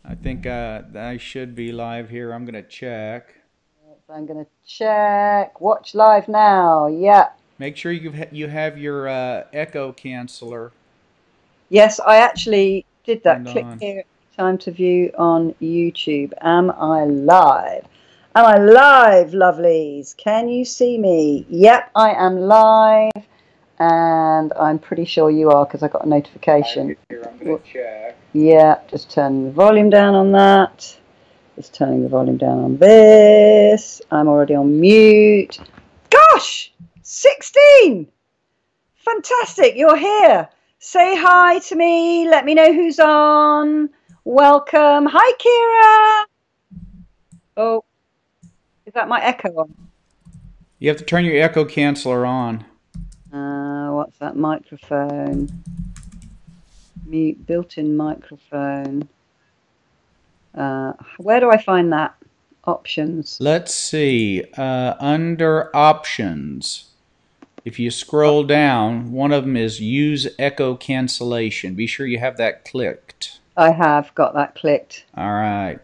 I think I should be live here. I'm going to check. So I'm going to check. Watch live now. Yeah. Make sure you have your echo canceller Yes, I actually did that. turned Click on. here. Time to view on YouTube. Am I live? Am I live, lovelies? Can you see me? Yep, I am live. And I'm pretty sure you are because I got a notification. Here, I'm going to check. Yeah, just turn the volume down on that. Just turning the volume down on this. I'm already on mute. Gosh! 16! Fantastic, you're here. Say hi to me. Let me know who's on. Welcome. Hi, Kira. Oh, is that my echo on? You have to turn your echo canceller on. What's that microphone? Mute built-in microphone. Where do I find that? Options. Let's see. Under options, if you scroll down, one of them is use echo cancellation. Be sure you have that clicked. I have got that clicked. All right.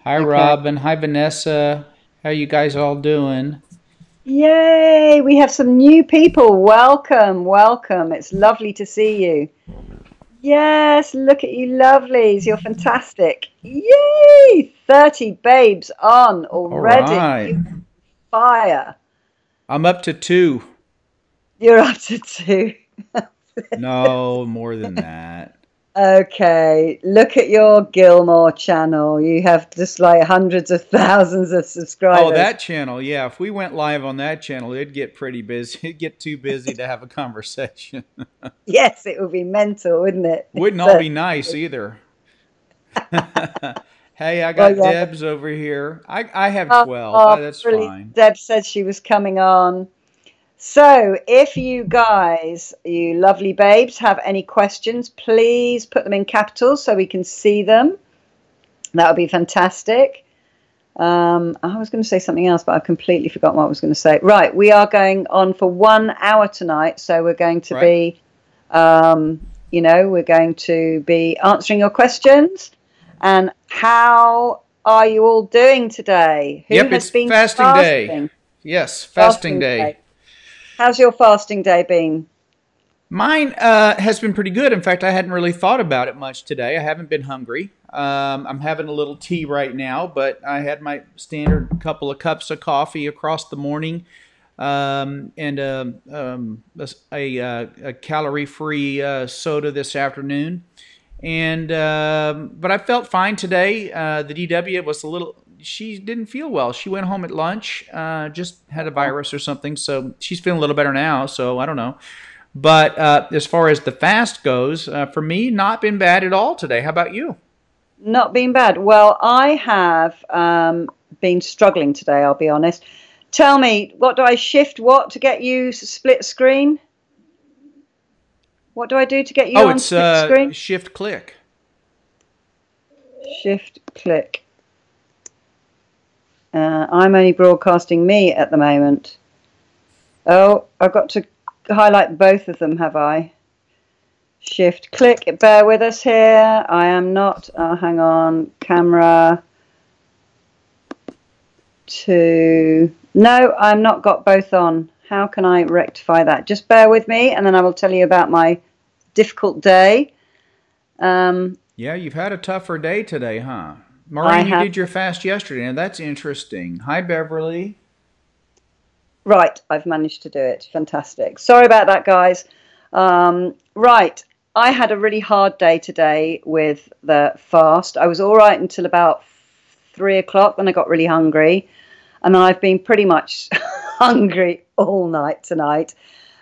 Hi, Okay. Robin. Hi, Vanessa. How you guys all doing? Yay! We have some new people. Welcome, welcome. It's lovely to see you. Yes, look at you lovelies. You're fantastic. Yay! 30 babes on All already. right. You fire. I'm up to two. You're up to two. No, more than that. Okay, look at your Gilmore channel. You have just like hundreds of thousands of Oh, subscribers. that channel. Yeah, if we went live on that channel, it'd get pretty busy. It'd get too busy to have a conversation. Yes, it would be mental, wouldn't it? Wouldn't all be nice either. Hey, I Well, got yeah. Debs over here. I have Oh, 12. oh, That's brilliant. fine. Deb said she was coming on. So, if you guys, you lovely babes, have any questions, please put them in capitals so we can see them. That would be fantastic. I was going to say something else, but I've completely forgotten what I was going to say. Right, we are going on for 1 hour tonight, so we're going to Right? be, we're going to be answering your questions. And how are you all doing today? Who Yep, has it's been fasting day. fasting? Yes, fasting Fasting day. day. How's your fasting day been? Mine has been pretty good. In fact, I hadn't really thought about it much today. I haven't been hungry. I'm having a little tea right now, but I had my standard couple of cups of coffee across the morning, and a calorie-free soda this afternoon. And but I felt fine today. The DW was a little. She didn't feel well. She went home at lunch. Just had a Oh, virus or something, so she's feeling a little better now. So I don't know. But as far as the fast goes, for me, not been bad at all today. How about you? not been bad. Well, I have been struggling today, I'll be honest. Tell me, what do I shift what to get you split screen? What do I do to get you Oh, on it's split screen? shift click. Shift click. I'm only broadcasting me at the moment. Oh, I've got to highlight both of them, have I? Shift click. Bear with us here. I am not. Hang on. Camera to. No, I'm not got both on. How can I rectify that? Just bear with me, and then I will tell you about my difficult day. Um, Yeah, you've had a tougher day today, huh? I Maureen, you have. did your fast yesterday, and that's interesting. Hi, Beverly. Right, I've managed to do it. Fantastic. Sorry about that, guys. Right, I had a really hard day today with the fast. I was all right until about 3 o'clock when I got really hungry. And I've been pretty much hungry all night tonight.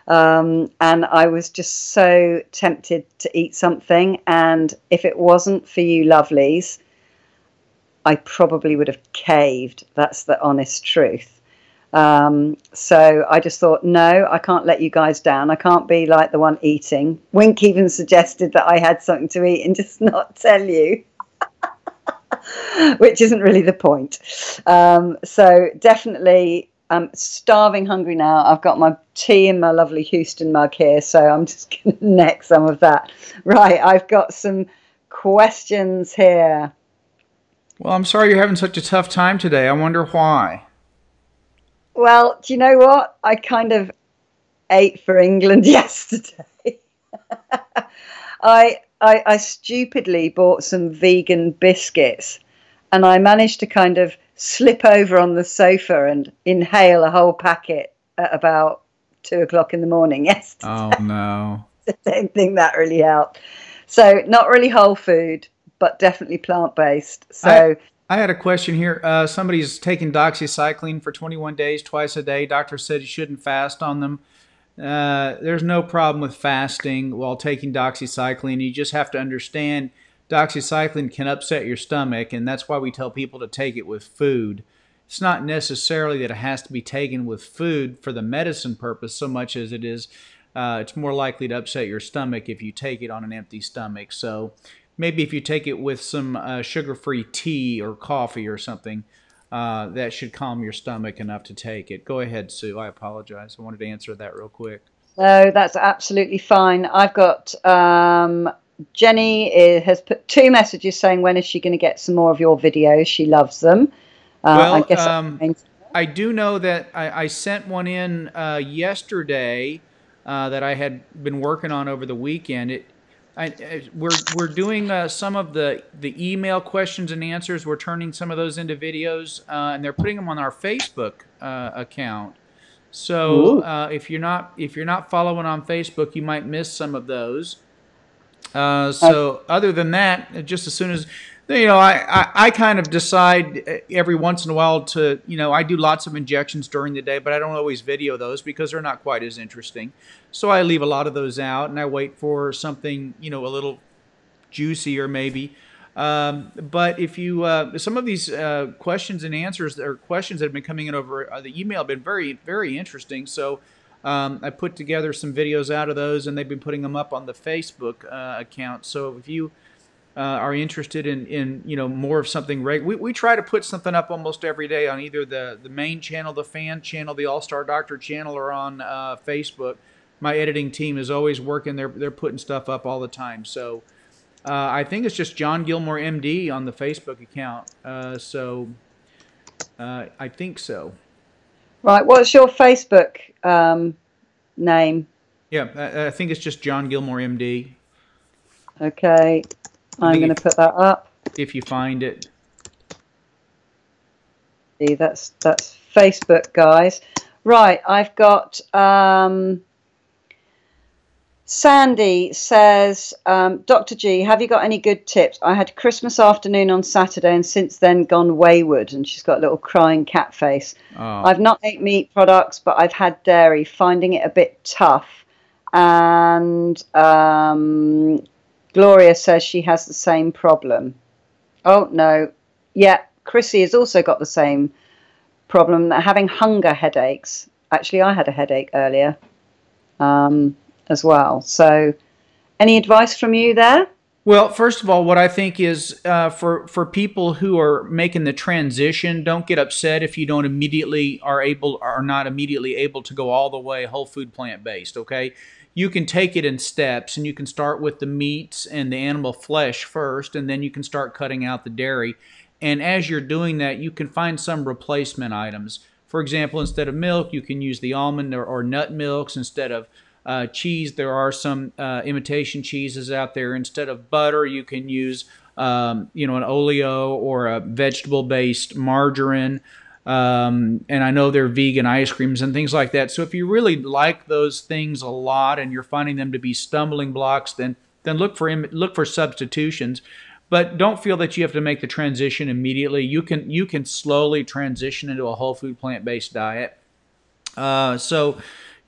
And I was just so tempted to eat something. And if it wasn't for you lovelies, I probably would have caved. That's the honest truth. So I just thought, no, I can't let you guys down. I can't be like the one eating. Wink even suggested that I had something to eat and just not tell you, which isn't really the point. So definitely, I'm starving hungry now. I've got my tea in my lovely Houston mug here, so I'm just going to neck some of that. Right, I've got some questions here. Well, I'm sorry you're having such a tough time today. I wonder why. Well, do you know what? I kind of ate for England yesterday. I stupidly bought some vegan biscuits and I managed to kind of slip over on the sofa and inhale a whole packet at about 2 o'clock in the morning Oh yesterday. no. I don't think that really helped. So, not really whole food, but definitely plant based. I So, I had a question here. Somebody's taking doxycycline for 21 days, twice a day. Doctor said you shouldn't fast on them. There's no problem with fasting while taking doxycycline. You just have to understand doxycycline can upset your stomach, and that's why we tell people to take it with food. It's not necessarily that it has to be taken with food for the medicine purpose so much as it is, it's more likely to upset your stomach if you take it on an empty stomach. So maybe if you take it with some sugar-free tea or coffee or something, that should calm your stomach enough to take it. Go ahead, Sue. I apologize. I wanted to answer that real quick. no, that's absolutely fine. I've got Jenny has put two messages saying when is she going to get some more of your videos? She loves them. I Well, guess I do know that I sent one in yesterday that I had been working on over the weekend. We're doing some of the email questions and answers. We're turning some of those into videos, and they're putting them on our Facebook account. So ooh, if you're not following on Facebook, you might miss some of those. okay. So other than that, just as soon as I kind of decide every once in a while to I do lots of injections during the day, but I don't always video those because they're not quite as interesting. So I leave a lot of those out, and I wait for something a little juicier maybe. But if you some of these questions and answers or questions that have been coming in over the email have been very very interesting. So I put together some videos out of those, and they've been putting them up on the Facebook account. So if you are interested in more of something, we try to put something up almost every day on either the main channel, the fan channel, the All Star Doctor channel, or on Facebook. My editing team is always working. They're putting stuff up all the time. So I think it's just John Gilmore MD on the Facebook account. I think so. Right. What's your Facebook name? Yeah, I think it's just John Gilmore MD. Okay, I I'm think going to put that up. if you find it. See, that's Facebook, guys. Right. I've got Sandy says, Dr. G, have you got any good tips? I had Christmas afternoon on Saturday and since then gone wayward. And she's got a little crying cat face. Oh, I've not ate meat products, but I've had dairy, finding it a bit tough. And Gloria says she has the same problem. Oh, no. Yeah, Chrissy has also got the same problem, having hunger headaches. Actually, I had a headache earlier. As well. So, any advice from you there? well, first of all, what I think is for people who are making the transition, don't get upset if you don't immediately are not immediately able to go all the way whole food plant based. Okay, you can take it in steps, and you can start with the meats and the animal flesh first, and then you can start cutting out the dairy. And as you're doing that, you can find some replacement items. For example, instead of milk, you can use the almond or nut milks. Instead of cheese, there are some imitation cheeses out there. Instead of butter, you can use an oleo or a vegetable-based margarine. And I know there are vegan ice creams and things like that. So if you really like those things a lot and you're finding them to be stumbling blocks, then look for substitutions. But don't feel that you have to make the transition immediately. You can slowly transition into a whole food plant-based diet. So,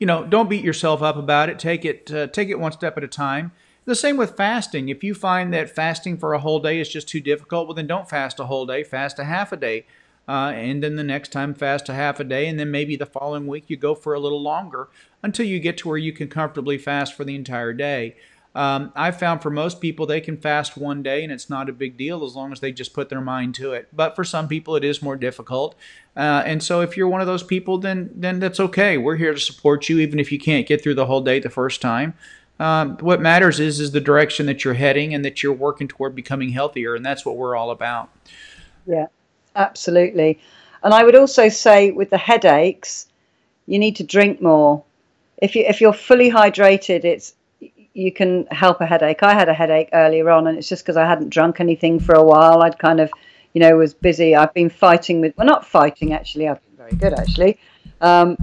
don't beat yourself up about it. Take it one step at a time. The same with fasting. If you find that fasting for a whole day is just too difficult, well, then don't fast a whole day. Fast a half a day, and then the next time fast a half a day, and then maybe the following week you go for a little longer until you get to where you can comfortably fast for the entire day. I've found for most people they can fast one day and it's not a big deal as long as they just put their mind to it. But for some people it is more difficult. And so if you're one of those people, then that's okay. We're here to support you even if you can't get through the whole day the first time. What matters is the direction that you're heading and that you're working toward becoming healthier, and that's what we're all about. Yeah, absolutely. And I would also say with the headaches, you need to drink more. If you're fully hydrated, you can help a headache. I had a headache earlier on, and it's just because I hadn't drunk anything for a while. I'd kind of, was busy. I've been fighting with, well, not fighting actually. I've been very good actually.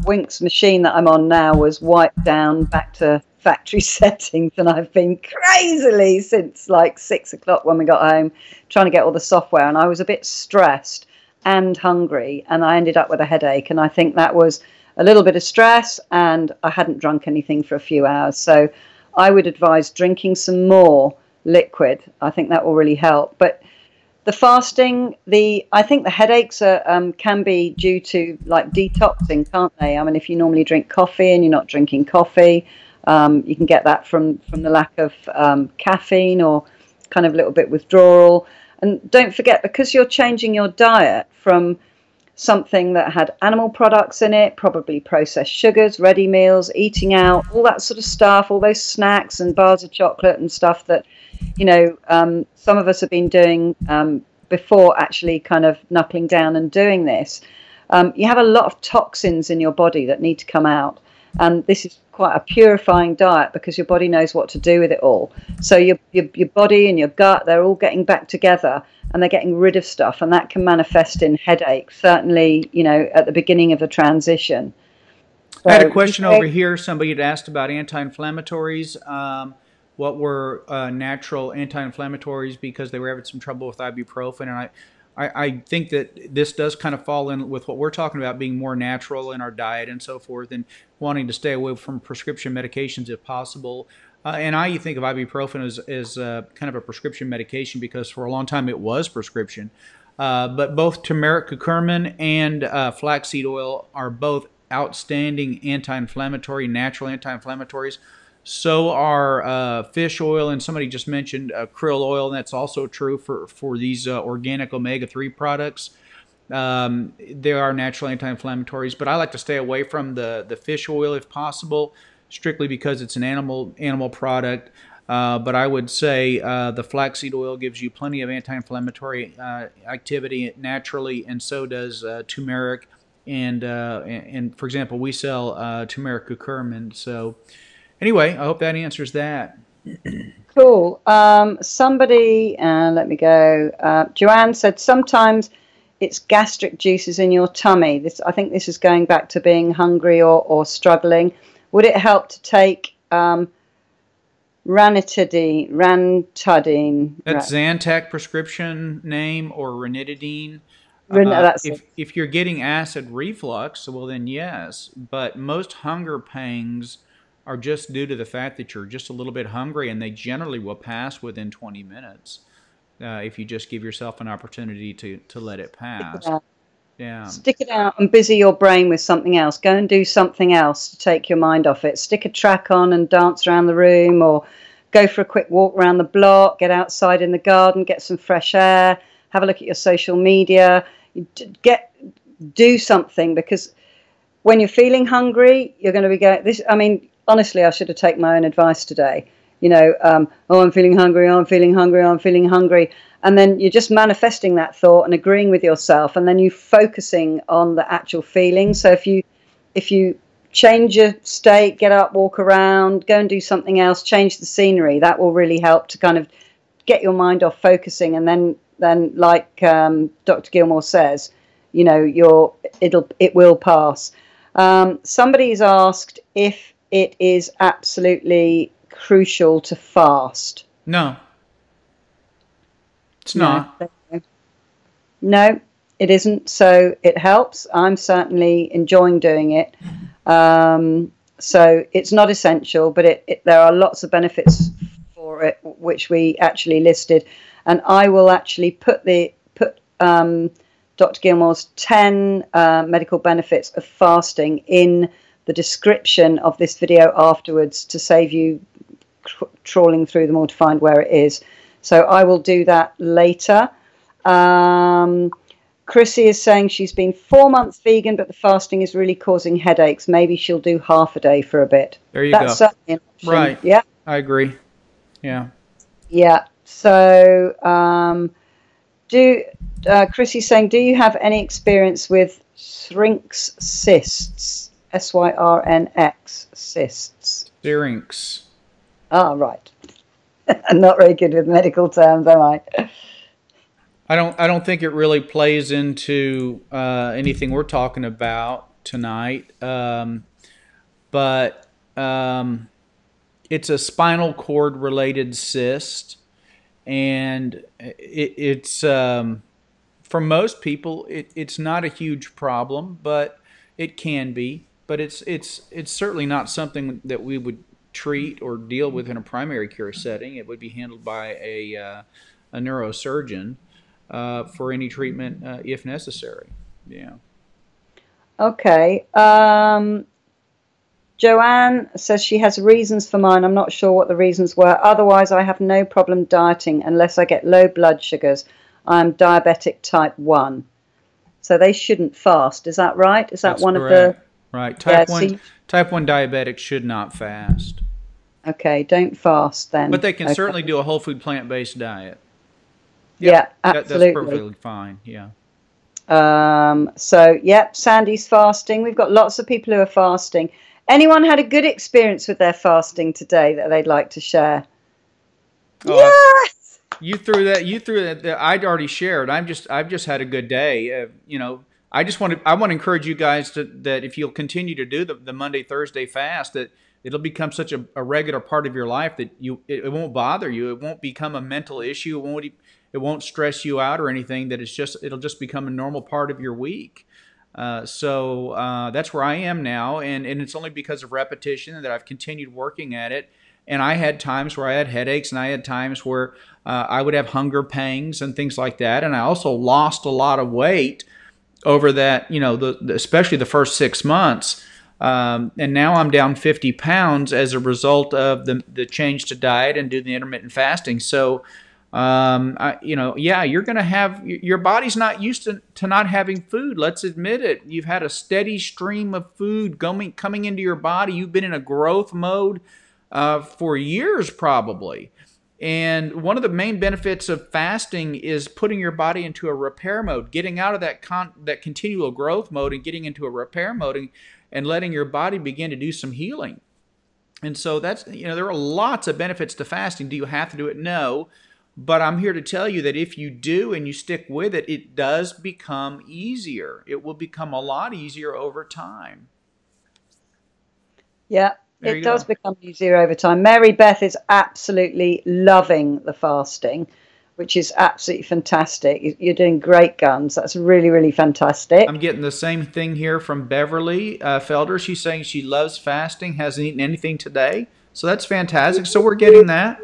Wink's machine that I'm on now was wiped down back to factory settings, and I've been crazily since like 6 o'clock when we got home trying to get all the software, and I was a bit stressed and hungry, and I ended up with a headache, and I think that was a little bit of stress, and I hadn't drunk anything for a few hours. So I would advise drinking some more liquid. I think that will really help. But the fasting, I think the headaches can be due to like detoxing, can't they? I mean, if you normally drink coffee and you're not drinking coffee, you can get that from the lack of caffeine or kind of a little bit withdrawal. And don't forget, because you're changing your diet from something that had animal products in it, probably processed sugars, ready meals, eating out, all that sort of stuff, all those snacks and bars of chocolate and stuff that, some of us have been doing before actually kind of knuckling down and doing this. You have a lot of toxins in your body that need to come out. And this is quite a purifying diet because your body knows what to do with it all. So your body and your gut, they're all getting back together and they're getting rid of stuff. And that can manifest in headaches, certainly, at the beginning of a transition. I had a question over here. Somebody had asked about anti-inflammatories. What were natural anti-inflammatories because they were having some trouble with ibuprofen. And I think that this does kind of fall in with what we're talking about, being more natural in our diet and so forth, and wanting to stay away from prescription medications if possible. And I think of ibuprofen as kind of a prescription medication because for a long time it was prescription. But both turmeric, curcumin, and flaxseed oil are both outstanding anti-inflammatory, natural anti-inflammatories. So are fish oil, and somebody just mentioned krill oil, and that's also true for these organic omega-3 products. There are natural anti-inflammatories, but I like to stay away from the fish oil if possible, strictly because it's an animal product. But I would say the flaxseed oil gives you plenty of anti-inflammatory activity naturally, and so does turmeric. And for example, we sell turmeric curcumin. So anyway, I hope that answers that. Cool. Somebody, let me go. Joanne said sometimes it's gastric juices in your tummy. I think this is going back to being hungry or struggling. Would it help to take ranitidine? That's Zantac prescription name, or ranitidine. If you're getting acid reflux, well then yes. But most hunger pangs are just due to the fact that you're just a little bit hungry, and they generally will pass within 20 minutes if you just give yourself an opportunity to let it pass. Yeah. Stick it out and busy your brain with something else. Go and do something else to take your mind off it. Stick a track on and dance around the room, or go for a quick walk around the block, get outside in the garden, get some fresh air, have a look at your social media, do something, because when you're feeling hungry, you're going to be going this. I mean, honestly, I should have taken my own advice today. I'm feeling hungry, I'm feeling hungry, I'm feeling hungry. And then you're just manifesting that thought and agreeing with yourself, and then you focusing on the actual feeling. So if you change your state, get up, walk around, go and do something else, change the scenery, that will really help to kind of get your mind off focusing. And then like Dr. Gilmore says, it will pass. Somebody's asked if it is absolutely crucial to fast. No, it's not. No, it isn't. So it helps. I'm certainly enjoying doing it. So it's not essential, but there are lots of benefits for it, which we actually listed. And I will actually put Dr. Gilmore's 10 medical benefits of fasting in the description of this video afterwards, to save you trawling through them all to find where it is. So I will do that later. Chrissy is saying she's been 4 months vegan, but the fasting is really causing headaches. Maybe she'll do half a day for a bit. There you go. That's certainly an option. Right. Yeah. I agree. Yeah. Yeah. So do Chrissy's saying, do you have any experience with Syrnx cysts? Syrnx cysts. Syrinx. Ah, right. I'm not very good with medical terms, am I? I don't think it really plays into anything we're talking about tonight. But it's a spinal cord related cyst, and it's for most people it's not a huge problem, but it can be. But it's certainly not something that we would treat or deal with in a primary care setting. It would be handled by a neurosurgeon for any treatment if necessary. Yeah. Okay. Joanne says she has reasons for mine. I'm not sure what the reasons were. Otherwise, I have no problem dieting unless I get low blood sugars. I'm diabetic type 1. So they shouldn't fast. Is that right? Is that That's one correct. of the... Right. Yeah, Type 1 diabetics should not fast. okay, don't fast But then. they can Okay. certainly do a whole food plant-based diet. Yeah, Yep. That's absolutely. perfectly fine. Yeah. So, yep, Sandy's fasting. We've got lots of people who are fasting. Anyone had a good experience with their fasting today that they'd like to share? Oh, Yes! you threw that. I'd already shared. I've just had a good day. I want to encourage you guys that if you'll continue to do the Monday Thursday fast, that it'll become such a regular part of your life that it won't bother you. It won't become a mental issue. It won't stress you out or anything. That it'll just become a normal part of your week. So that's where I am now, and it's only because of repetition that I've continued working at it. And I had times where I had headaches, and I had times where I would have hunger pangs and things like that. And I also lost a lot of weight over that, especially the first 6 months. And now I'm down 50 pounds as a result of the change to diet and do the intermittent fasting. So, yeah, you're going to have your body's not used to not having food. Let's admit it. You've had a steady stream of food coming into your body. You've been in a growth mode for years, probably. And one of the main benefits of fasting is putting your body into a repair mode, getting out of that continual growth mode and getting into a repair mode and letting your body begin to do some healing. And so there are lots of benefits to fasting. Do you have to do it? No. But I'm here to tell you that if you do and you stick with it, it does become easier. It will become a lot easier over time. Yeah, There it you does go. become easier over time. Mary Beth is absolutely loving the fasting, which is absolutely fantastic. You're doing great, Guns. That's really, really I'm fantastic. getting the same thing here from Beverly Felder. She's saying she loves fasting, hasn't eaten anything today. So that's fantastic. So we're getting that.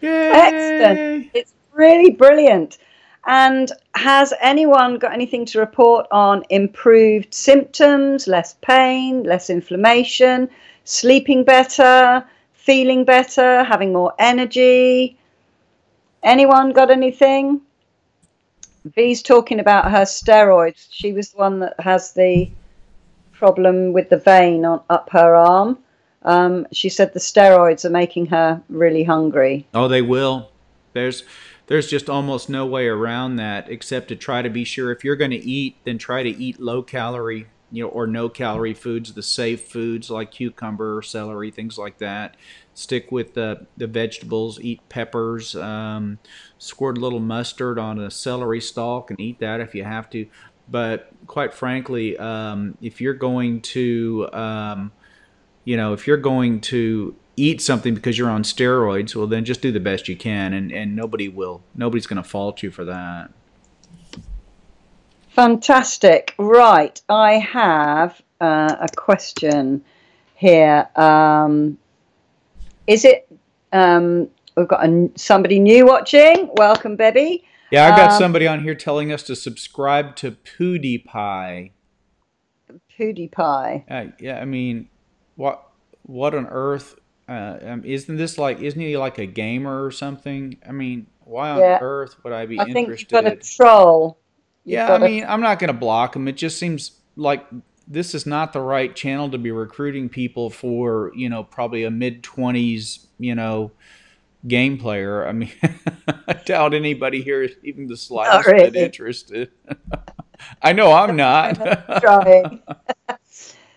Excellent. Yay! It's really brilliant. And has anyone got anything to report on improved symptoms, less pain, less inflammation, sleeping better, feeling better, having more energy? Anyone got anything? V's talking about her steroids. She was the one that has the problem with the vein up her arm. She said the steroids are making her really hungry. Oh, they will. There's there's just almost no way around that except to try to be sure if you're going to eat, then try to eat low calorie, or no calorie foods, the safe foods like cucumber, celery, things like that. Stick with the vegetables. Eat peppers. Squirt a little mustard on a celery stalk and eat that if you have to. But quite frankly, if you're going to eat something because you're on steroids, well, then just do the best you can, and nobody's going to fault you for that. Fantastic. Right. I have a question here. Is it, we've got somebody new watching. Welcome, Bebby. Yeah, I got somebody on here telling us to subscribe to PewDiePie. PewDiePie. Yeah, I mean, what on earth? Isn't he like a gamer or something? I mean, why on Yeah, earth would I be I think you've got a interested? troll. You've Yeah, I got a, mean, I'm not going to block him. It just seems like this is not the right channel to be recruiting people for, probably a mid 20s, game player. I mean, I doubt anybody here is even the Not slightest bit really. interested. I know I'm not. Trying.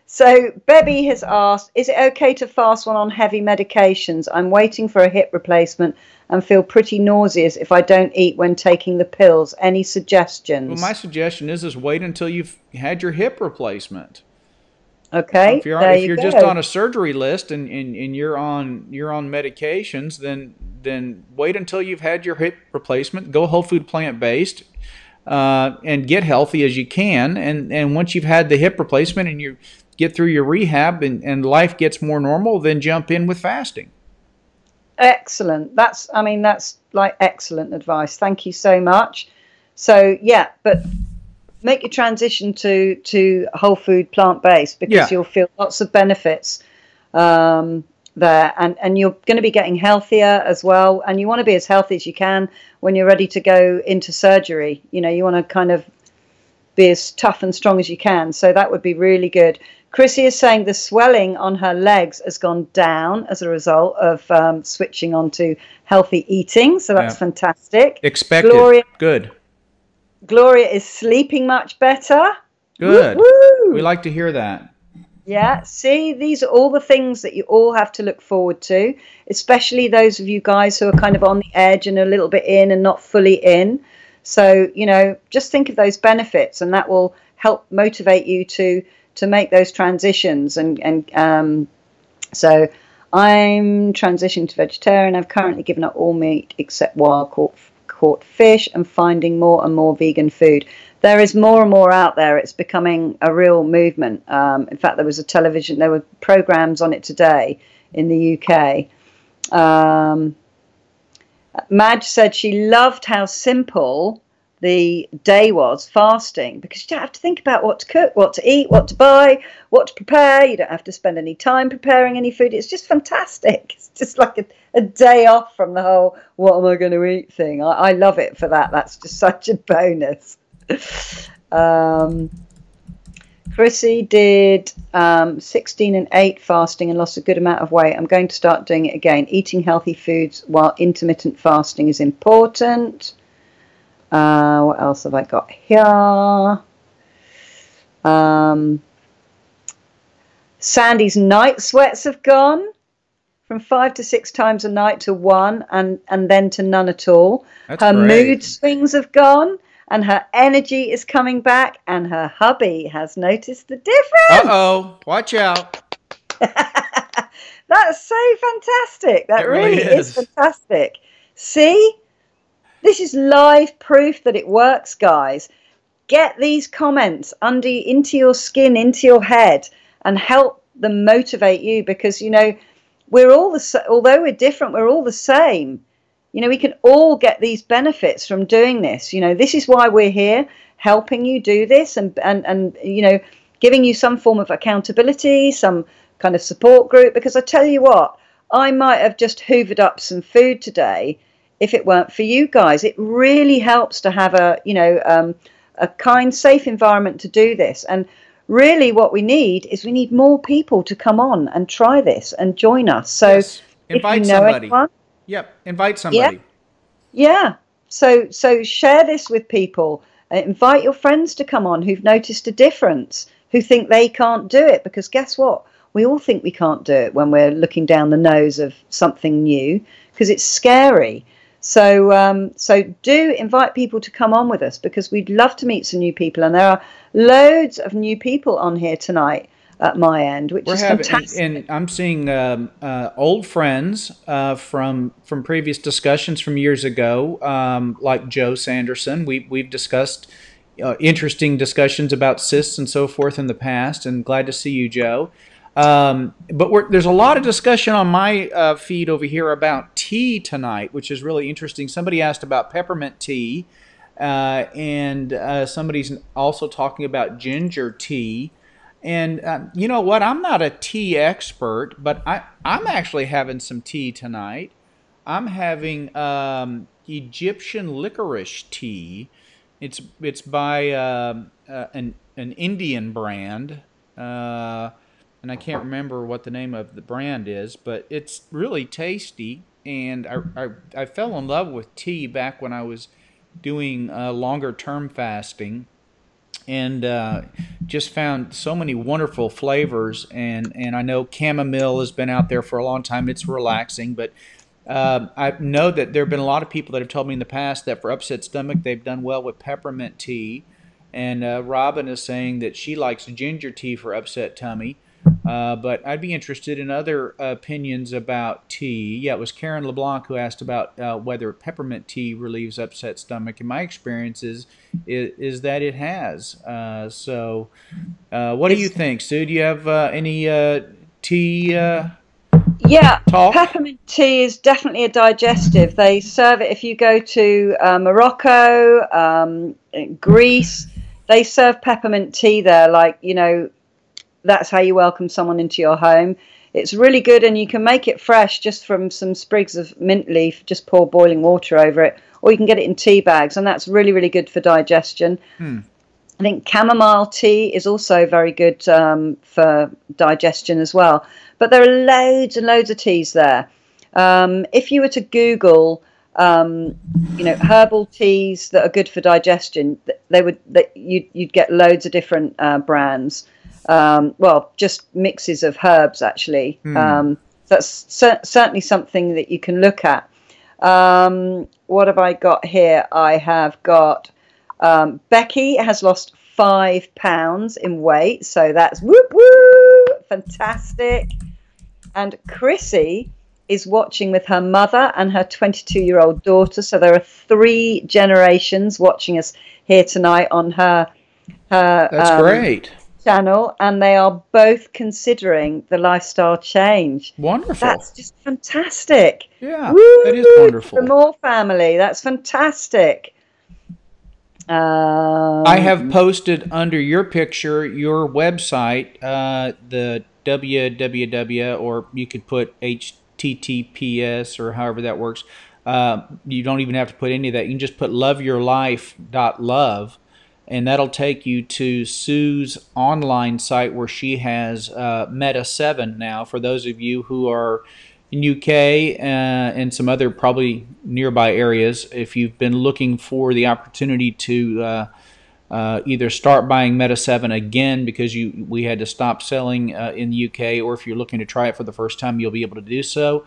So Bebby has asked, is it okay to fast when on heavy medications? I'm waiting for a hip replacement and feel pretty nauseous if I don't eat when taking the pills. Any Well, my suggestions? suggestion is wait until you've had your hip replacement. Okay, there If you you're just go. on a surgery list and you're on medications, then wait until you've had your hip replacement. Go whole food plant based, and get healthy as you can. And once you've had the hip replacement and you get through your rehab and life gets more normal, then jump in with fasting. Excellent. I mean, that's like excellent advice. Thank you so much. So yeah, but make your transition to whole food plant based because Yeah, you'll feel lots of benefits there, and you're going to be getting healthier as well. And you want to be as healthy as you can when you're ready to go into surgery. You know, you want to kind of be as tough and strong as you can. So that would be really good. Chrissy is saying the swelling on her legs has gone down as a result of switching on to healthy eating. So that's yeah. fantastic. Expected. Gloria, Good. Gloria is sleeping much better. Woo Good. We woo. like to hear that. Yeah, see, these are all the things that you all have to look forward to, especially those of you guys who are kind of on the edge and a little bit in and not fully in. So, you know, just think of those benefits and that will help motivate you to make those transitions. So I'm transitioning to vegetarian. I've currently given up all meat except wild caught fish and finding more and more vegan food. There is more and more out there. It's becoming a real movement. In fact, there were programs on it today in the UK. Madge said she loved how simple the day was fasting because you don't have to think about what to cook, what to eat, what to buy, what to prepare. You don't have to spend any time preparing any food. It's just fantastic. It's just like a day off from the whole what am I going to eat thing. I love it for that. That's just such a bonus. Um, Chrissy did 16 and 8 fasting and lost a good amount of weight. I'm going to start doing it again. Eating healthy foods while intermittent fasting is important. What else have I got here? Sandy's night sweats have gone from 5 to 6 times a night to 1 and then to none at all. That's Her great. mood swings have gone and her energy is coming back and her hubby has noticed the difference. Uh-oh. Watch out. That's so fantastic. It That really really is is. fantastic. See, this is live proof that it works, guys. Get these comments into your skin, into your head, and help them motivate you because you know we're all although we're different, we're all the same. You know, we can all get these benefits from doing this. You know, this is why we're here, helping you do this and you know, giving you some form of accountability, some kind of support group. Because I tell you what, I might have just hoovered up some food today if it weren't for you guys. It really helps to have a kind, safe environment to do this. And really what we need more people to come on and try this and join us. So Yes. if you Invite know somebody. anyone, Yep. Invite yeah, somebody. yeah. So share this with people. Invite your friends to come on who've noticed a difference, who think they can't do it. Because guess what? We all think we can't do it when we're looking down the nose of something new because it's scary. So do invite people to come on with us because we'd love to meet some new people. And there are loads of new people on here tonight at my end, which We're is having, fantastic. and I'm seeing old friends from previous discussions from years ago, like Joe Sanderson. We've discussed interesting discussions about cysts and so forth in the past, and glad to see you, Joe. But there's a lot of discussion on my feed over here about tea tonight, which is really interesting. Somebody asked about peppermint tea, and somebody's also talking about ginger tea. And you know what? I'm not a tea expert, but I'm actually having some tea tonight. I'm having Egyptian licorice tea. It's by an Indian brand. and I can't remember what the name of the brand is, but it's really tasty. And I fell in love with tea back when I was doing longer term fasting, and just found so many wonderful flavors. And I know chamomile has been out there for a long time. It's relaxing, but I know that there have been a lot of people that have told me in the past that for upset stomach they've done well with peppermint tea. And Robin is saying that she likes ginger tea for upset tummy. But I'd be interested in other opinions about tea. Yeah, it was Karen LeBlanc who asked about whether peppermint tea relieves upset stomach. And my experience is that it has. What do you It's think, Sue? Do you have any tea Yeah, talk? peppermint tea is definitely a digestive. They serve it if you go to Morocco, Greece. They serve peppermint tea there, like, that's how you welcome someone into your home. It's really good, and you can make it fresh just from some sprigs of mint leaf. Just pour boiling water over it, or you can get it in tea bags, and that's really, really good for digestion. Hmm. I think chamomile tea is also very good for digestion as well. But there are loads and loads of teas there. If you were to Google, herbal teas that are good for digestion, you'd get loads of different brands. Well, just mixes of herbs actually. Hmm. That's certainly something that you can look at. What have I got here? I have got Becky has lost 5 pounds in weight, so that's whoop whoop, fantastic. And Chrissy is watching with her mother and her 22-year-old daughter. So there are 3 generations watching us here tonight on her That's great. channel, and they are both considering the lifestyle change. Wonderful. That's just fantastic. Yeah, that is Woo! The wonderful. Moore family. That's fantastic. I have posted under your picture your website, the www, or you could put HTTPS or however that works. You don't even have to put any of that. You can just put loveyourlife.love, and that'll take you to Sue's online site where she has Meta 7 now. For those of you who are in UK and some other probably nearby areas, if you've been looking for the opportunity to either start buying Meta 7 again because we had to stop selling in the UK, or if you're looking to try it for the first time, you'll be able to do so.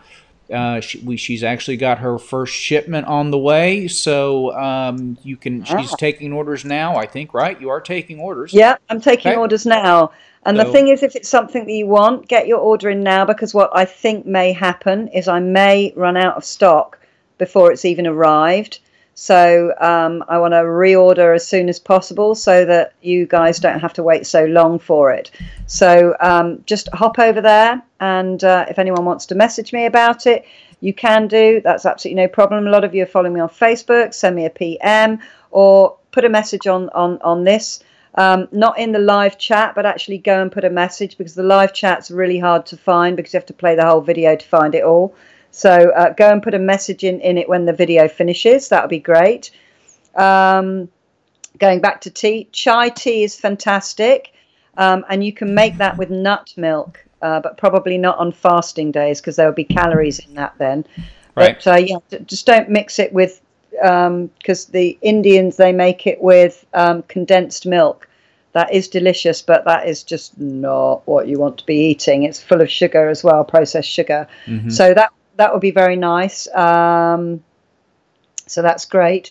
She's actually got her first shipment on the way, so you can. She's taking orders now, I think, right? You are taking orders. Yeah, I'm taking Okay. orders now. And the So thing is, if it's something that you want, get your order in now, because what I think may happen is I may run out of stock before it's even arrived. So I want to reorder as soon as possible so that you guys don't have to wait so long for it. So just hop over there, and if anyone wants to message me about it, you can do. That's absolutely no problem. A lot of you are following me on Facebook. Send me a PM or put a message on this. Not in the live chat, but actually go and put a message, because the live chat's really hard to find because you have to play the whole video to find it all. So go and put a message in it when the video finishes. That would be great. Going back to tea, chai tea is fantastic. And you can make that with nut milk, but probably not on fasting days because there will be calories in that then. right. But yeah, just don't mix it with, because the Indians, they make it with condensed milk. That is delicious, but that is just not what you want to be eating. It's full of sugar as well, processed sugar. Mm-hmm. So that would be very nice. So that's great.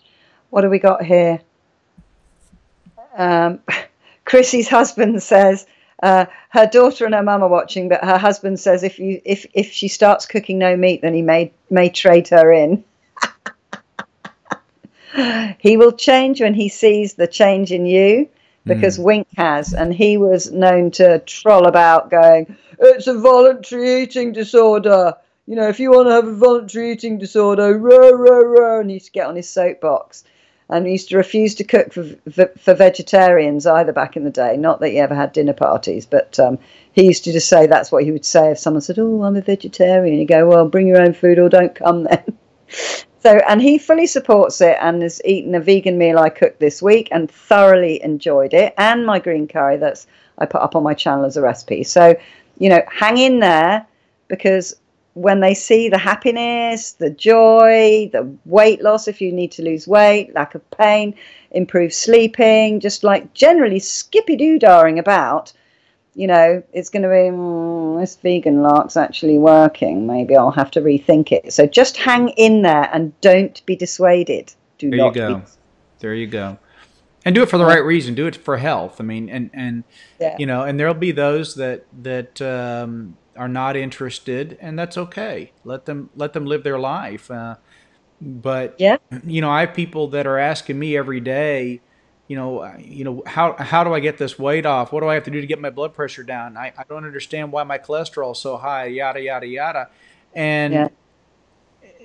What do we got here? Chrissy's husband says her daughter and her mum are watching, but her husband says if she starts cooking no meat, then he may trade her in. He will change when he sees the change in you, because Wink has, and he was known to troll about going, it's a voluntary eating disorder. You know, if you want to have a voluntary eating disorder, rah, rah, rah, and he used to get on his soapbox. And he used to refuse to cook for vegetarians either back in the day. Not that he ever had dinner parties, but he used to just say that's what he would say if someone said, oh, I'm a vegetarian. He'd go, well, bring your own food or don't come then. So, and he fully supports it and has eaten a vegan meal I cooked this week and thoroughly enjoyed it. And my green curry I put up on my channel as a recipe. So hang in there, because when they see the happiness, the joy, the weight loss, if you need to lose weight, lack of pain, improved sleeping, just like generally skippy-doo-daring about, it's going to be, this vegan lark's actually working. Maybe I'll have to rethink it. So just hang in there and don't be dissuaded. Do There you not go. be. There you go. And do it for the right reason. Do it for health. I mean, and Yeah. and there'll be those that are not interested, and that's okay. Let them live their life. But Yeah. I have people that are asking me every day, how do I get this weight off? What do I have to do to get my blood pressure down? I don't understand why my cholesterol is so high. Yada yada yada, Yeah.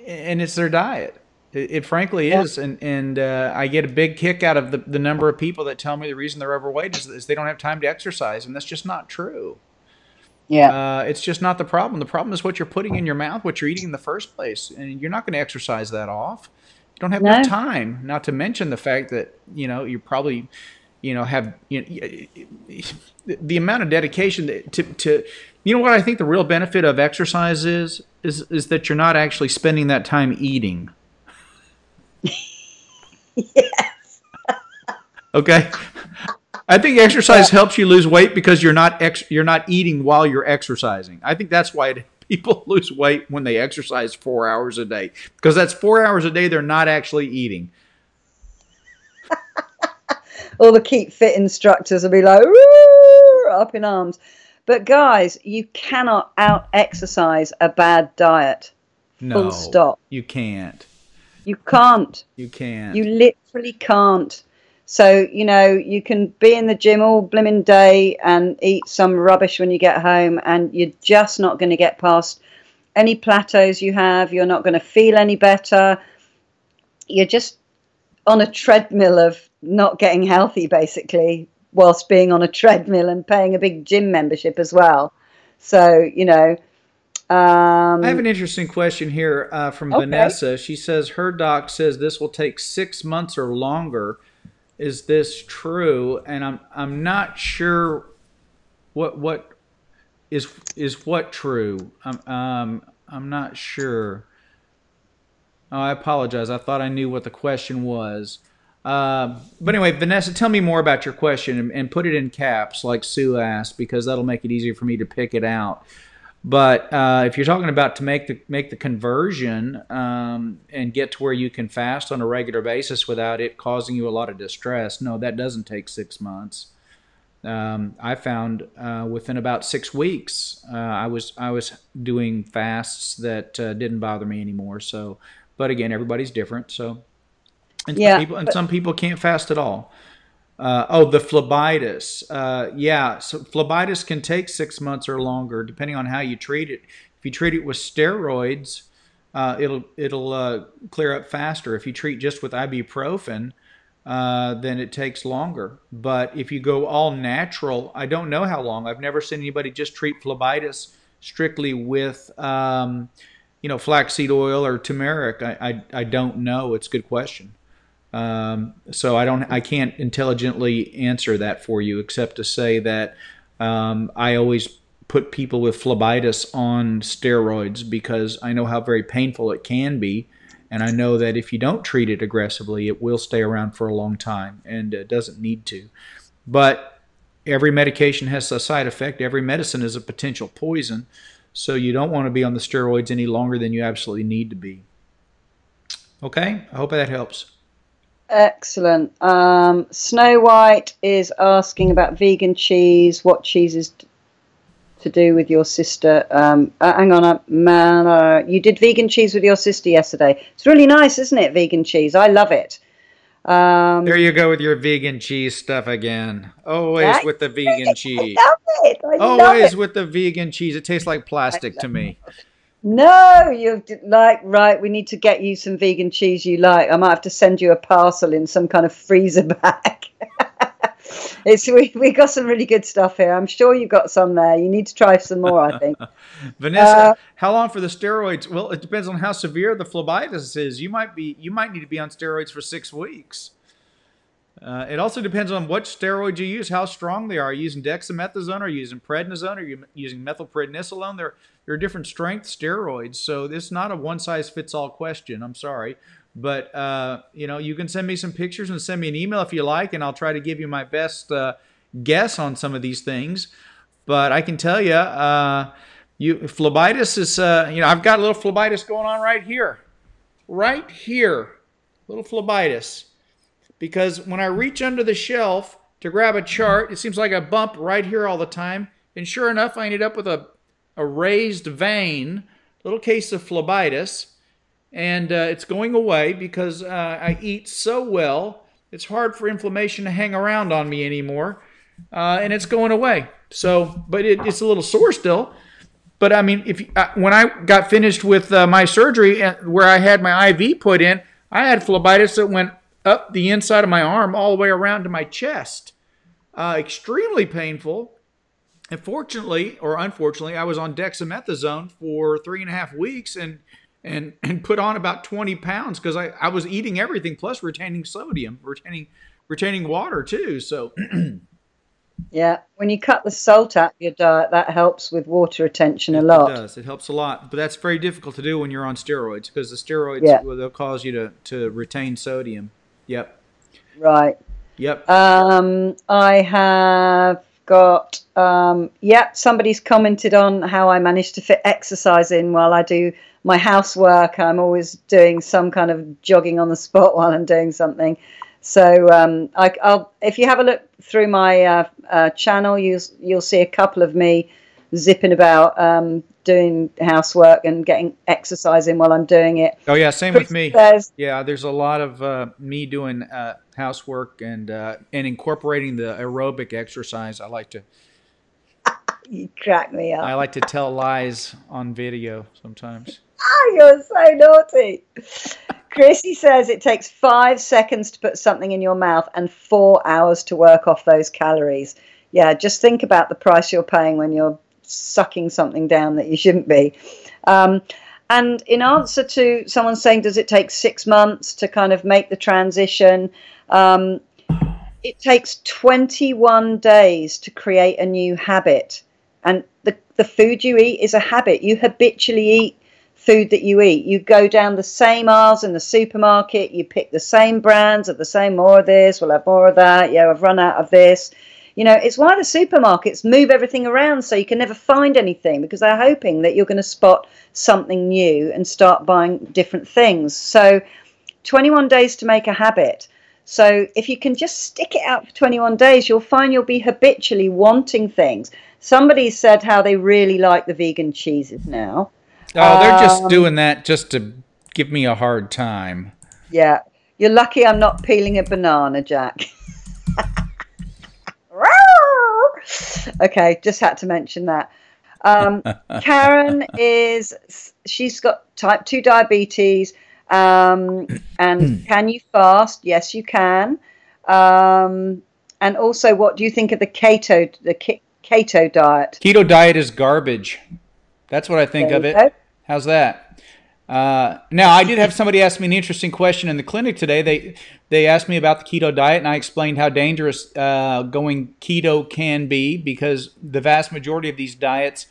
and it's their diet. It frankly Yeah. is, and I get a big kick out of the number of people that tell me the reason they're overweight is they don't have time to exercise, and that's just not true. Yeah. It's just not the problem. The problem is what you're putting in your mouth, what you're eating in the first place, and you're not going to exercise that off. You don't have enough No. time. Not to mention the fact that you probably have the amount of dedication to what I think the real benefit of exercise is that you're not actually spending that time eating. Yes. Okay. I think exercise helps you lose weight because you're not eating while you're exercising. I think that's why people lose weight when they exercise 4 hours a day, because that's 4 hours a day they're not actually eating. All the Keep Fit instructors will be like, "Woo!" up in arms. But guys, you cannot out-exercise a bad diet. Full No, stop. you can't. You can't. You can't. You literally can't. So, you can be in the gym all blimmin' day and eat some rubbish when you get home, and you're just not going to get past any plateaus you have. You're not going to feel any better. You're just on a treadmill of not getting healthy, basically, whilst being on a treadmill and paying a big gym membership as well. So, I have an interesting question here from okay. Vanessa. She says her doc says this will take 6 months or longer. Is this true? And I'm not sure what is what true. I'm not sure. Oh, I apologize. I thought I knew what the question was. But anyway, Vanessa, tell me more about your question and put it in caps like Sue asked, because that'll make it easier for me to pick it out. But if you're talking about to make the conversion and get to where you can fast on a regular basis without it causing you a lot of distress, no, that doesn't take 6 months. I found within about 6 weeks, I was doing fasts that didn't bother me anymore. So, but again, everybody's different. So, and some people can't fast at all. The phlebitis. Yeah, so phlebitis can take 6 months or longer, depending on how you treat it. If you treat it with steroids, it'll clear up faster. If you treat just with ibuprofen, then it takes longer. But if you go all natural, I don't know how long. I've never seen anybody just treat phlebitis strictly with flaxseed oil or turmeric. I don't know. It's a good question. So I can't intelligently answer that for you, except to say that I always put people with phlebitis on steroids because I know how very painful it can be, and I know that if you don't treat it aggressively, it will stay around for a long time, and it doesn't need to. But every medication has a side effect. Every medicine is a potential poison, so you don't want to be on the steroids any longer than you absolutely need to be. Okay? I hope that helps. Excellent. Snow White is asking about vegan cheese. What cheese is to do with your sister? Hang on, man. You did vegan cheese with your sister yesterday. It's really nice, isn't it? Vegan cheese. I love it. There you go with your vegan cheese stuff again. Always with the vegan cheese. I love it. Always with the vegan cheese. It tastes like plastic to me. No, you're right. We need to get you some vegan cheese you like. I might have to send you a parcel in some kind of freezer bag. We got some really good stuff here. I'm sure you got some there. You need to try some more, I think. Vanessa, how long for the steroids? Well, it depends on how severe the phlebitis is. You might need to be on steroids for 6 weeks. It also depends on what steroids you use, how strong they are. Are you using dexamethasone? Are you using prednisone? Are you using methylprednisolone? There are different strength steroids, so it's not a one-size-fits-all question. I'm sorry. But, you can send me some pictures and send me an email if you like, and I'll try to give you my best guess on some of these things. But I can tell you, phlebitis is, I've got a little phlebitis going on right here. Right here. Little phlebitis. Because when I reach under the shelf to grab a chart, it seems like I bump right here all the time. And sure enough, I ended up with a raised vein, little case of phlebitis. And it's going away because I eat so well. It's hard for inflammation to hang around on me anymore. And it's going away. So, but it's a little sore still. But I mean, when I got finished with my surgery where I had my IV put in, I had phlebitis that went up the inside of my arm all the way around to my chest. Extremely painful. And fortunately, or unfortunately, I was on dexamethasone for 3.5 weeks and put on about 20 pounds because I was eating everything plus retaining sodium, retaining water too. So Yeah, when you cut the salt out of your diet, that helps with water retention a lot. It does. It helps a lot. But that's very difficult to do when you're on steroids because the steroids, they'll cause you to retain sodium. Yep. Right. Yep. I have got, somebody's commented on how I managed to fit exercise in while I do my housework. I'm always doing some kind of jogging on the spot while I'm doing something. So I'll if you have a look through my channel, you'll see a couple of me zipping about doing housework and getting exercise in while I'm doing it. Oh yeah, same with me. Yeah, there's a lot of me doing housework and incorporating the aerobic exercise. I like to. You crack me up. I like to tell lies on video sometimes. You're so naughty. Chrissy says it takes 5 seconds to put something in your mouth and 4 hours to work off those calories. Yeah, just think about the price you're paying when you're sucking something down that you shouldn't be. And in answer to someone saying, does it take 6 months to kind of make the transition? It takes 21 days to create a new habit. And the food you eat is a habit. You habitually eat food that you eat. You go down the same aisles in the supermarket, you pick the same brands of the same, more of this, we'll have more of that, yeah, I've run out of this. It's why the supermarkets move everything around so you can never find anything, because they're hoping that you're going to spot something new and start buying different things. So 21 days to make a habit. So if you can just stick it out for 21 days, you'll find you'll be habitually wanting things. Somebody said how they really like the vegan cheeses now. Oh, they're just doing that just to give me a hard time. Yeah. You're lucky I'm not peeling a banana, Jack. Okay, just had to mention that. Karen she's got type 2 diabetes. And can you fast? Yes, you can. And also, what do you think of the keto diet? Keto diet is garbage. That's what I think of it. How's that? Now, I did have somebody ask me an interesting question in the clinic today. They asked me about the keto diet, and I explained how dangerous going keto can be because the vast majority of these diets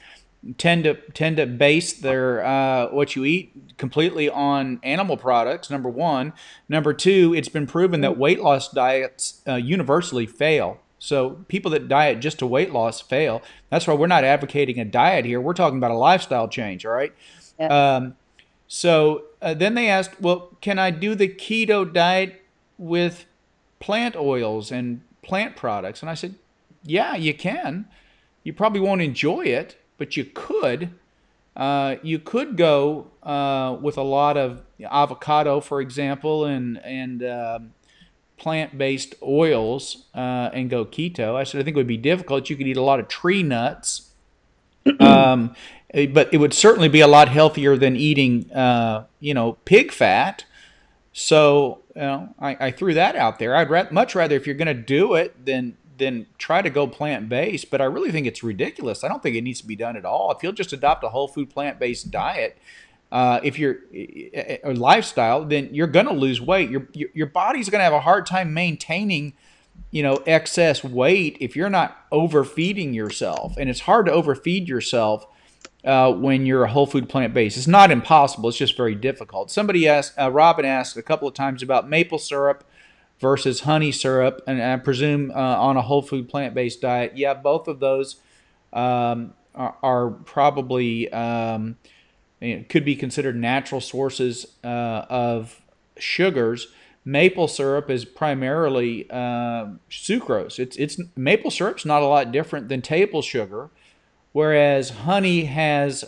tend to base their what you eat completely on animal products. Number one. Number two, it's been proven that weight loss diets universally fail. So people that diet just to weight loss fail. That's why we're not advocating a diet here. We're talking about a lifestyle change, all right? Yeah. So then they asked, well, can I do the keto diet with plant oils and plant products? And I said, yeah, you can. You probably won't enjoy it, but you could. You could go with a lot of avocado, for example, and plant-based oils and go keto. I said, I think it would be difficult. You could eat a lot of tree nuts, but it would certainly be a lot healthier than eating, pig fat. So I threw that out there. I'd much rather, if you're going to do it, then try to go plant-based. But I really think it's ridiculous. I don't think it needs to be done at all. If you'll just adopt a whole food plant-based diet, if you're a lifestyle, then you're going to lose weight. Your body's going to have a hard time maintaining, excess weight if you're not overfeeding yourself. And it's hard to overfeed yourself when you're a whole food plant-based. It's not impossible. It's just very difficult. Somebody asked, Robin asked a couple of times about maple syrup versus honey syrup, and I presume on a whole food plant-based diet. Yeah, both of those are probably could be considered natural sources of sugars. Maple syrup is primarily sucrose. It's maple syrup's not a lot different than table sugar, whereas honey has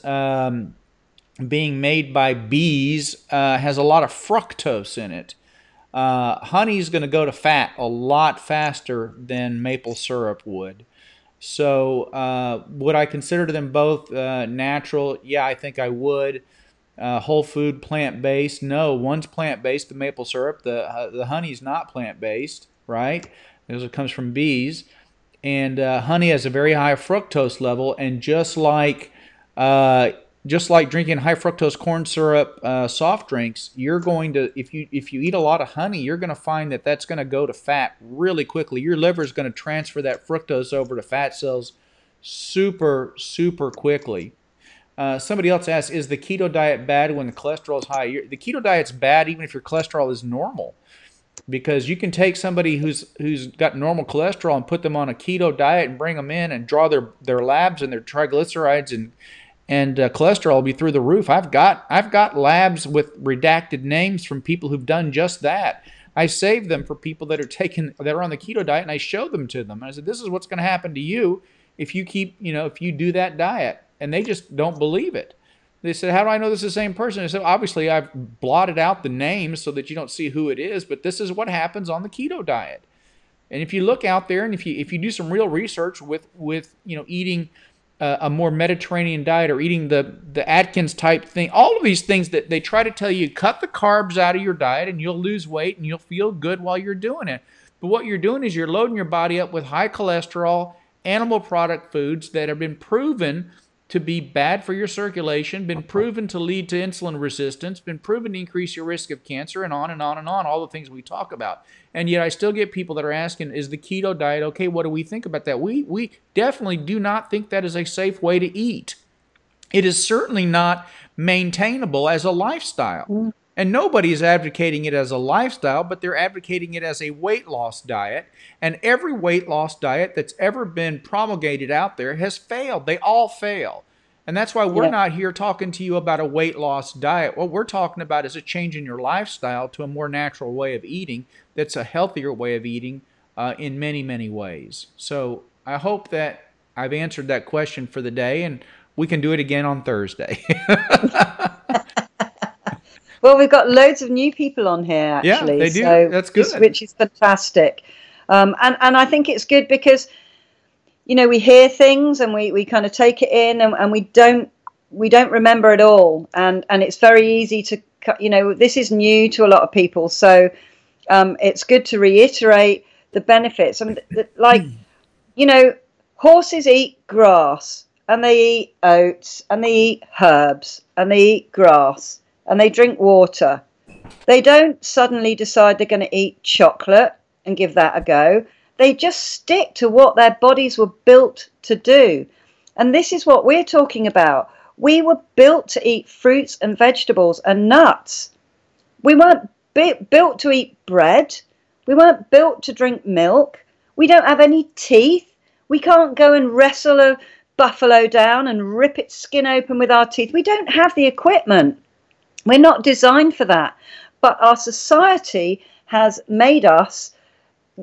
being made by bees has a lot of fructose in it. Honey is going to go to fat a lot faster than maple syrup would. So would I consider them both natural? Yeah, I think I would. Whole food, plant-based? No, one's plant-based, the maple syrup. The honey's not plant-based, right? Because it comes from bees. And honey has a very high fructose level, and just like drinking high fructose corn syrup soft drinks, you're going to, if you eat a lot of honey, you're going to find that that's going to go to fat really quickly. Your liver is going to transfer that fructose over to fat cells super, super quickly. Somebody else asked, is the keto diet bad when the cholesterol is high? The keto diet's bad even if your cholesterol is normal, because you can take somebody who's got normal cholesterol and put them on a keto diet and bring them in and draw their labs and their triglycerides and cholesterol will be through the roof. I've got labs with redacted names from people who've done just that. I save them for people that are on the keto diet, and I show them to them. And I said, this is what's going to happen to you if you if you do that diet. And they just don't believe it. They said, how do I know this is the same person? I said, obviously I've blotted out the names so that you don't see who it is, but this is what happens on the keto diet. And if you look out there and if you do some real research with eating a more Mediterranean diet or eating the Atkins type thing, all of these things that they try to tell you, cut the carbs out of your diet and you'll lose weight and you'll feel good while you're doing it. But what you're doing is you're loading your body up with high cholesterol, animal product foods that have been proven to be bad for your circulation, been proven to lead to insulin resistance, been proven to increase your risk of cancer, and on and on and on, all the things we talk about. And yet I still get people that are asking, is the keto diet okay? What do we think about that? We definitely do not think that is a safe way to eat. It is certainly not maintainable as a lifestyle. And nobody is advocating it as a lifestyle, but they're advocating it as a weight loss diet. And every weight loss diet that's ever been promulgated out there has failed. They all fail. And that's why we're not here talking to you about a weight loss diet. What we're talking about is a change in your lifestyle to a more natural way of eating that's a healthier way of eating in many, many ways. So I hope that I've answered that question for the day, and we can do it again on Thursday. Well, we've got loads of new people on here, actually. Yeah, they do. So, that's good. Which is fantastic. And I think it's good because, we hear things and we kind of take it in and we don't remember it all. And it's very easy to, this is new to a lot of people. So it's good to reiterate the benefits. I mean, horses eat grass and they eat oats and they eat herbs and they eat grass. And they drink water. They don't suddenly decide they're going to eat chocolate and give that a go. They just stick to what their bodies were built to do. And this is what we're talking about. We were built to eat fruits and vegetables and nuts. We weren't built to eat bread. We weren't built to drink milk. We don't have any teeth. We can't go and wrestle a buffalo down and rip its skin open with our teeth. We don't have the equipment. We're not designed for that. But our society has made us,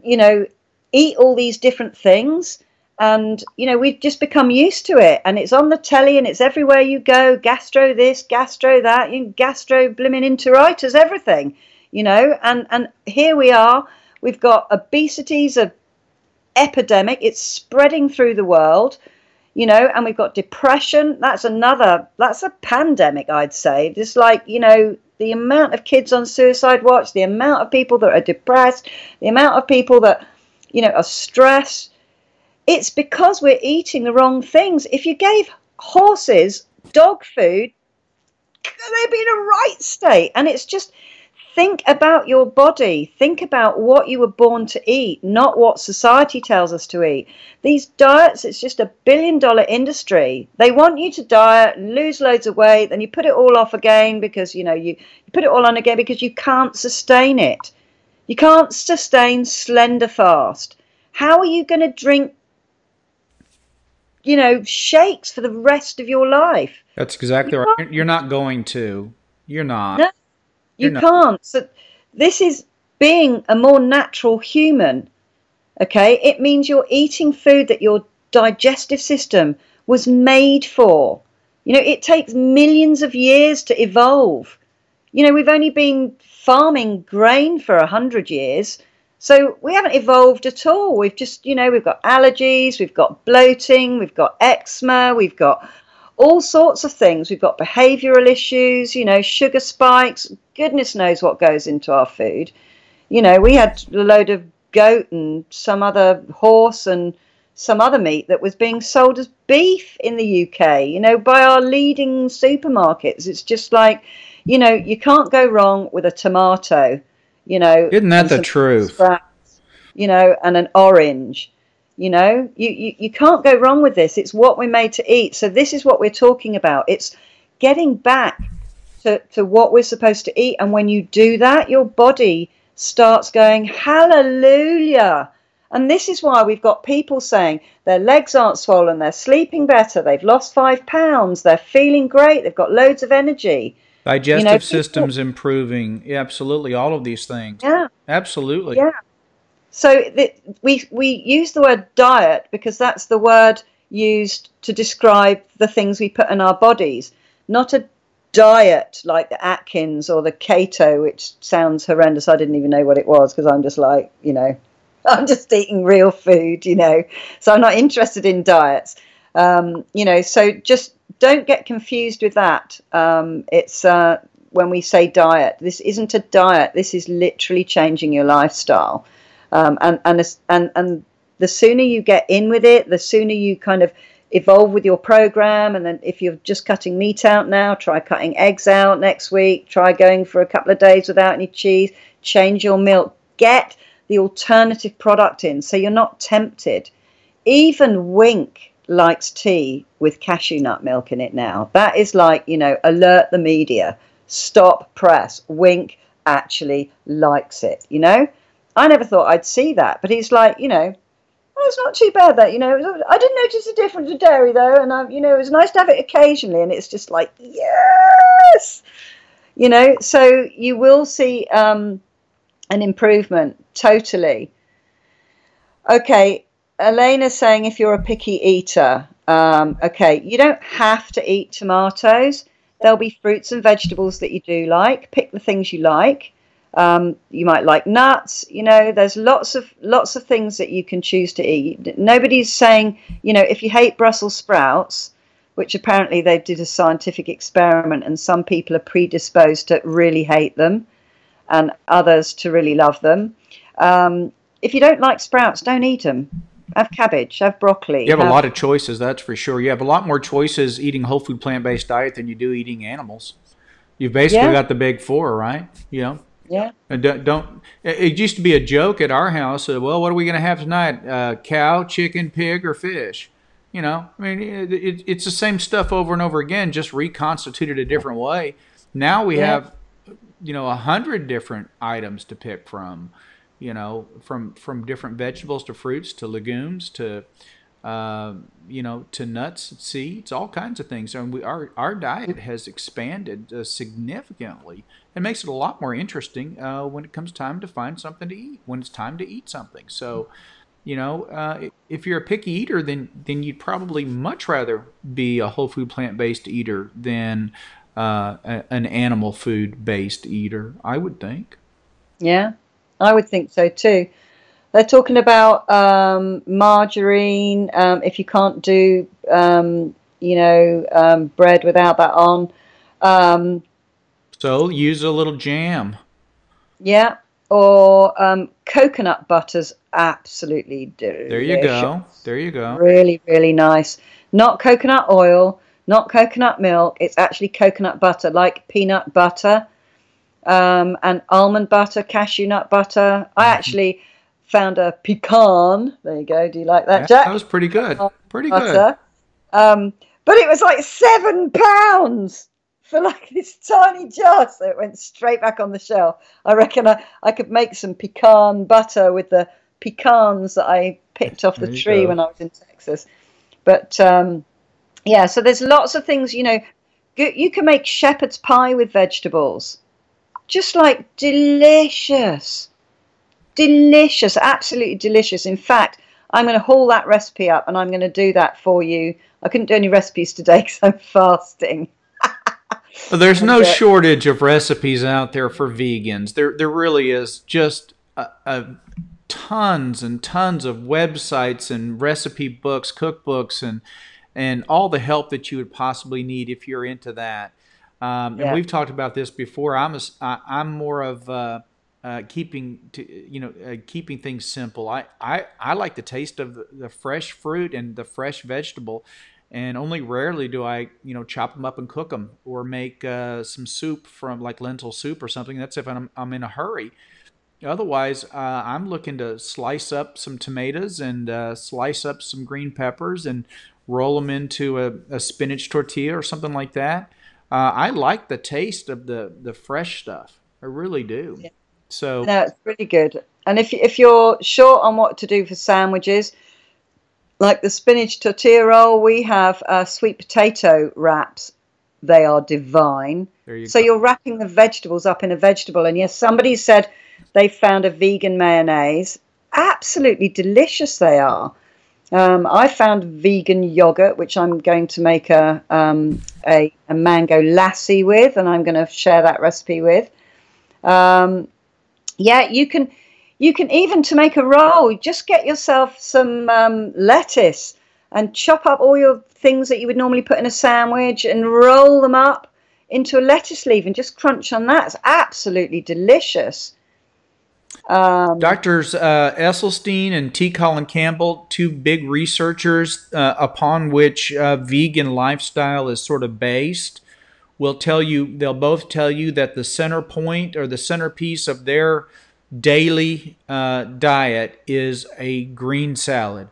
eat all these different things. And, we've just become used to it. And it's on the telly and it's everywhere you go. Gastro this, gastro that, gastro blimmin' enteritis, everything, And here we are. We've got obesity's an epidemic. It's spreading through the world. And we've got depression. That's a pandemic, I'd say. Just like, the amount of kids on suicide watch, the amount of people that are depressed, the amount of people that, are stressed. It's because we're eating the wrong things. If you gave horses dog food, they'd be in a right state. And it's just, think about your body. Think about what you were born to eat, not what society tells us to eat. These diets, it's just $1 billion industry. They want you to diet and lose loads of weight, then you put it all off again because, you put it all on again because you can't sustain it. You can't sustain slender fast. How are you going to drink, shakes for the rest of your life? That's exactly right. You're not going to. You're not. No, you can't. So this is being a more natural human. Okay, it means you're eating food that your digestive system was made for. It takes millions of years to evolve. We've only been farming grain for 100 years, so we haven't evolved at all. We've just, we've got allergies, we've got bloating, we've got eczema, we've got all sorts of things. We've got behavioral issues, sugar spikes. Goodness knows what goes into our food. We had a load of goat and some other horse and some other meat that was being sold as beef in the UK, by our leading supermarkets. It's just like, you can't go wrong with a tomato, Isn't that the truth? Sprouts, and an orange. You can't go wrong with this. It's what we're made to eat. So this is what we're talking about. It's getting back to what we're supposed to eat. And when you do that, your body starts going, hallelujah. And this is why we've got people saying their legs aren't swollen, they're sleeping better, they've lost 5 pounds, they're feeling great, they've got loads of energy. Digestive system's improving. Yeah, absolutely. All of these things. Yeah. Absolutely. Yeah. So we use the word diet because that's the word used to describe the things we put in our bodies, not a diet like the Atkins or the keto, which sounds horrendous. I didn't even know what it was because I'm just like, I'm just eating real food, so I'm not interested in diets. So just don't get confused with that. It's when we say diet, this isn't a diet. This is literally changing your lifestyle. And the sooner you get in with it, the sooner you kind of evolve with your program. And then if you're just cutting meat out now, try cutting eggs out next week. Try going for a couple of days without any cheese. Change your milk. Get the alternative product in so you're not tempted. Even Wink likes tea with cashew nut milk in it now. That is like, alert the media. Stop press. Wink actually likes it, I never thought I'd see that, but he's like, well, it's not too bad that, I didn't notice a difference with dairy though, and it was nice to have it occasionally, and it's just like, yes, so you will see an improvement, totally. Okay, Elena's saying if you're a picky eater, okay, you don't have to eat tomatoes. There'll be fruits and vegetables that you do like. Pick the things you like. You might like nuts, there's lots of things that you can choose to eat. Nobody's saying, if you hate Brussels sprouts, which apparently they did a scientific experiment and some people are predisposed to really hate them and others to really love them. If you don't like sprouts, don't eat them. Have cabbage, have broccoli. You have a lot of choices, that's for sure. You have a lot more choices eating a whole food plant-based diet than you do eating animals. You've basically got the big four, right? Yeah. And don't. It used to be a joke at our house. Well, what are we going to have tonight? Cow, chicken, pig, or fish? I mean, it's the same stuff over and over again, just reconstituted a different way. Now we have, 100 different items to pick from. From different vegetables to fruits to legumes to to nuts, seeds, all kinds of things. And our diet has expanded significantly. It makes it a lot more interesting when it comes time to find something to eat, when it's time to eat something. So, if you're a picky eater, then you'd probably much rather be a whole food plant-based eater than an animal food-based eater, I would think. Yeah, I would think so too. They're talking about margarine. If you can't do, bread without that on. So use a little jam. Yeah, or coconut butter's absolutely delicious. There you go. Really, really nice. Not coconut oil, not coconut milk. It's actually coconut butter, like peanut butter, and almond butter, cashew nut butter. I Hmm. actually found a pecan. There you go. Do you like that, Yeah, that Jack? was pretty good. Almond Pretty good. butter. But it was like £7 for like this tiny jar, so it went straight back on the shelf. I reckon I could make some pecan butter with the pecans that I picked off the There you tree go. when I was in Texas. But yeah, so there's lots of things, you can make shepherd's pie with vegetables. Just like delicious, delicious, absolutely delicious. In fact, I'm going to haul that recipe up and I'm going to do that for you. I couldn't do any recipes today because I'm fasting. Well, there's And no shortage of recipes out there for vegans. There really is just tons and tons of websites and recipe books, cookbooks, and all the help that you would possibly need if you're into that. And yeah, we've talked about this before. I'm more of keeping things simple. I like the taste of the fresh fruit and the fresh vegetable, and only rarely do I chop them up and cook them or make some soup from like lentil soup or something. That's if I'm in a hurry. Otherwise, I'm looking to slice up some tomatoes and slice up some green peppers and roll them into a spinach tortilla or something like that. I like the taste of the fresh stuff. I really do. yeah. So No, it's really good. And if you're short on what to do for sandwiches, like the spinach tortilla roll, we have sweet potato wraps. They are divine. there you So go. you're wrapping the vegetables up in a vegetable. And yes, somebody said they found a vegan mayonnaise. Absolutely delicious they are. I found vegan yogurt, which I'm going to make a mango lassi with, and I'm going to share that recipe with. Um, yeah, you can even to make a roll, just get yourself some lettuce and chop up all your things that you would normally put in a sandwich and roll them up into a lettuce leaf and just crunch on that. It's absolutely delicious. Um, Doctors Esselstyn and T. Colin Campbell, two big researchers upon which vegan lifestyle is sort of based, they'll both tell you that the center point or the centerpiece of their daily diet is a green salad.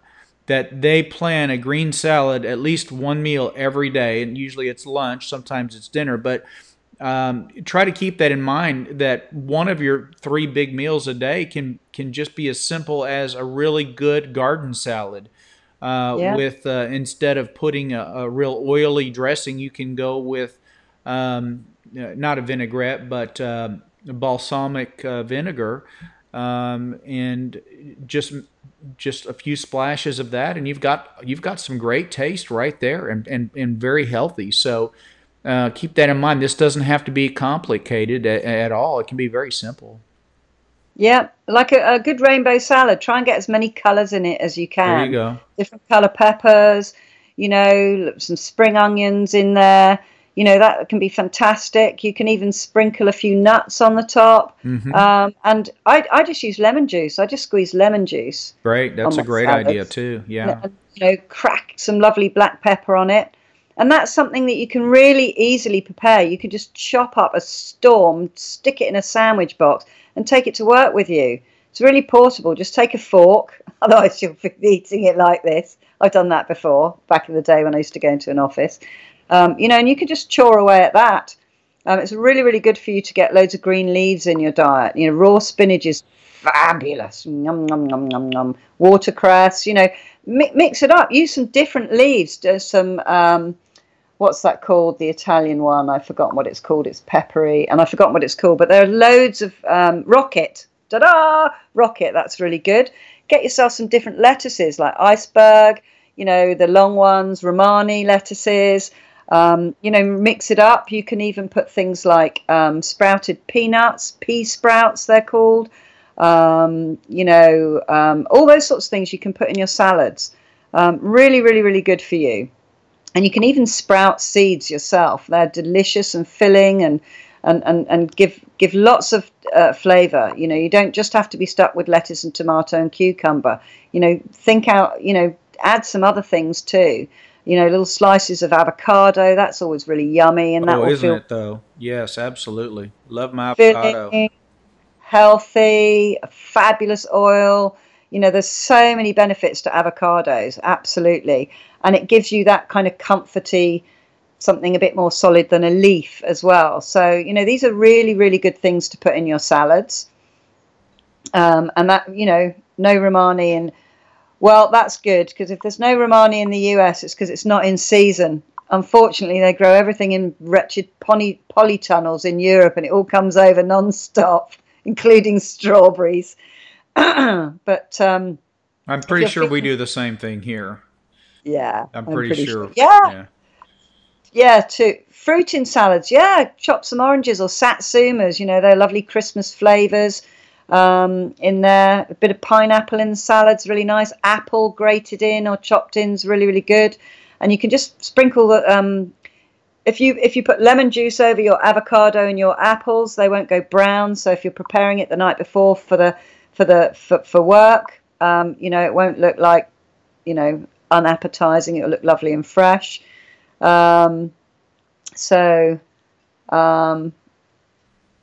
That they plan a green salad at least one meal every day, and usually it's lunch, sometimes it's dinner, but try to keep that in mind. That one of your three big meals a day can just be as simple as a really good garden salad. yeah, With Instead of putting a real oily dressing, you can go with not a vinaigrette, but balsamic vinegar, and just a few splashes of that, and you've got some great taste right there, and very healthy. So keep that in mind. This doesn't have to be complicated at all. It can be very simple. yeah, like a good rainbow salad. Try and get as many colours in it as you There you can. go. Different colour peppers, some spring onions in there. That can be fantastic. You can even sprinkle a few nuts on the top. Hmm. And I just use lemon juice. I just squeeze lemon juice Great. on That's a my great idea salads. too. And, Yeah. and, crack some lovely black pepper on it. And that's something that you can really easily prepare. You can just chop up a storm, stick it in a sandwich box, and take it to work with you. It's really portable. Just take a fork, otherwise you'll be eating it like this. I've done that before, back in the day when I used to go into an office. And you can just chaw away at that. It's really, really good for you to get loads of green leaves in your diet. Raw spinach is fabulous. Yum, yum, yum, yum, yum. Watercress, mix it up. Use some different leaves. There's some, what's that called? The Italian one. I've forgotten what it's called. It's peppery, and I've forgotten what it's called. But there are loads of rocket. Ta-da! Rocket. That's really good. Get yourself some different lettuces like iceberg. The long ones, Romani lettuces. Mix it up. You can even put things like sprouted peanuts, pea sprouts, they're called. All those sorts of things you can put in your salads. Really, really, really good for you. And you can even sprout seeds yourself. They're delicious and filling and give lots of flavour. You don't just have to be stuck with lettuce and tomato and cucumber. Think out. Add some other things too. little slices of avocado. That's always really yummy, and that Oh, will isn't feel it though? Yes, absolutely. Love my avocado. filling, healthy, a fabulous oil. There's so many benefits to avocados, absolutely. And it gives you that kind of comforty, something a bit more solid than a leaf as well. So, these are really, really good things to put in your salads. And that, no Romani. And well, that's good, because if there's no Romani in the US, it's because it's not in season. Unfortunately, they grow everything in wretched polytunnels in Europe, and it all comes over non-stop, including strawberries. But I'm if pretty you're sure we feeling, do the same thing here. yeah, I'm I'm pretty pretty sure. sure. Yeah, Yeah. yeah, too. Fruit in salads, yeah. Chop some oranges or satsumas. They're lovely Christmas flavors in there. A bit of pineapple in the salad's really nice. Apple grated in or chopped in is really, really good. And you can just sprinkle the if you put lemon juice over your avocado and your apples, they won't go brown. So if you're preparing it the night before for work, it won't look like unappetizing. It'll look lovely and fresh. Um, so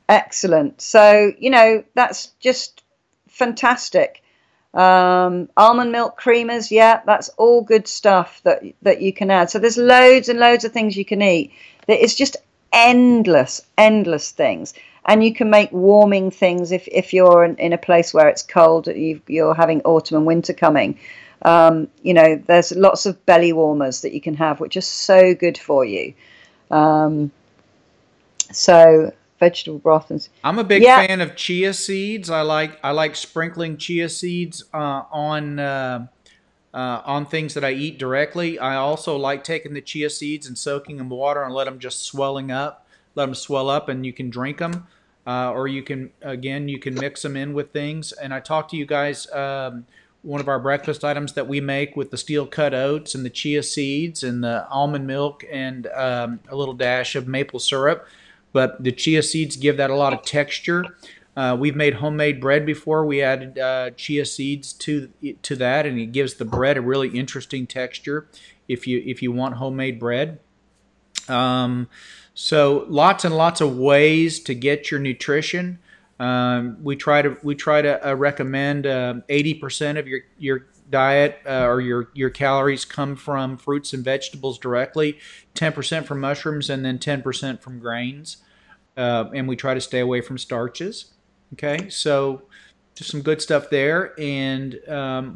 excellent. So that's just fantastic. Almond milk creamers, yeah, that's all good stuff that you can add. So there's loads and loads of things you can eat. It's just endless things. And you can make warming things if you're in a place where it's cold. You're having autumn and winter coming. There's lots of belly warmers that you can have, which are so good for you. So vegetable broth and I'm a big yeah. fan of chia seeds. I like sprinkling chia seeds on things that I eat directly. I also like taking the chia seeds and soaking them in water and let them swell up, and you can drink them, or you can mix them in with things. And I talked to you guys. One of our breakfast items that we make with the steel cut oats and the chia seeds and the almond milk and a little dash of maple syrup. But the chia seeds give that a lot of texture. We've made homemade bread before. We added chia seeds to that, and it gives the bread a really interesting texture. If you want homemade bread, so lots and lots of ways to get your nutrition. We try to recommend 80% of your diet or your calories come from fruits and vegetables directly, 10% from mushrooms, and then 10% from grains. And we try to stay away from starches. Okay, so just some good stuff there. And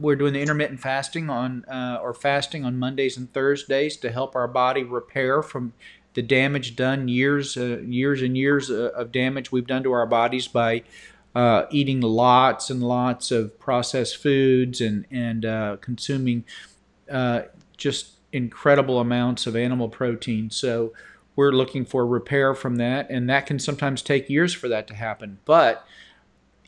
we're doing the intermittent fasting or fasting on Mondays and Thursdays to help our body repair from the damage done, years and years of damage we've done to our bodies by eating lots and lots of processed foods and consuming just incredible amounts of animal protein. So we're looking for repair from that, and that can sometimes take years for that to happen. But